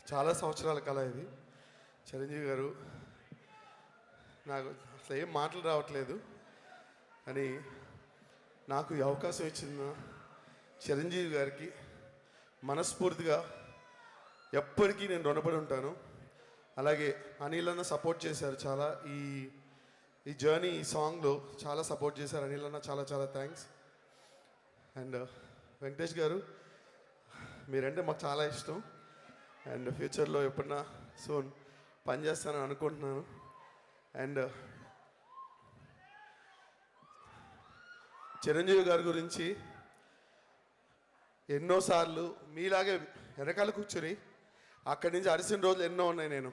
చాలా సంవత్సరాల కళ ఇది. చిరంజీవి గారు, నాకు అసలు ఏం మాటలు రావట్లేదు, కానీ నాకు ఈ అవకాశం ఇచ్చిన చిరంజీవి గారికి మనస్ఫూర్తిగా ఎప్పటికీ నేను రుణపడి ఉంటాను. అలాగే అనిల్ అన్న సపోర్ట్ చేశారు చాలా, ఈ జర్నీ, ఈ సాంగ్లో చాలా సపోర్ట్ చేశారు అనిల్ అన్న, చాలా చాలా థ్యాంక్స్. అండ్ వెంకటేష్ గారు, మీరంటే మాకు చాలా ఇష్టం. అండ్ ఫ్యూచర్లో ఎప్పుడన్నా సూన్ పనిచేస్తానని అనుకుంటున్నాను. అండ్ చిరంజీవి గారి గురించి ఎన్నోసార్లు మీలాగే వెనకాల కూర్చొని అక్కడి నుంచి అరిసిన రోజులు ఎన్నో ఉన్నాయి. నేను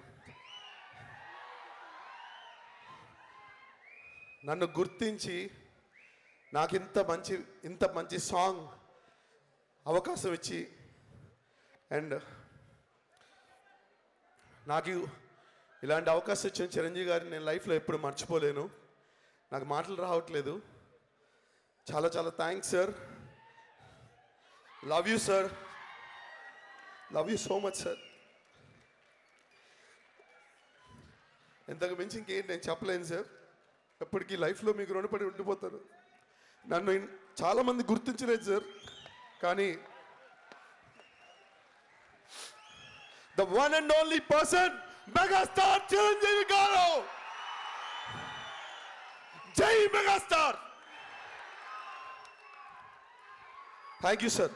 నన్ను గుర్తించి నాకు ఇంత మంచి సాంగ్ అవకాశం ఇచ్చి, అండ్ నాకు ఇలాంటి అవకాశం ఇచ్చిన చిరంజీవి గారిని నేను లైఫ్లో ఎప్పుడు మర్చిపోలేను. నాకు మాటలు రావట్లేదు. చాలా చాలా thanks sir. Love you sir, love you so much sir. ఇంతకు మించి ఇంకేంటి నేను చెప్పలేను సార్. ఎప్పటికీ లైఫ్లో మీకు రుణపడి ఉండిపోతారు. నన్ను చాలామంది గుర్తించలేదు సార్, కానీ the one and only person, megastar Chiranjeevi garu. Jai megastar. Thank you sir.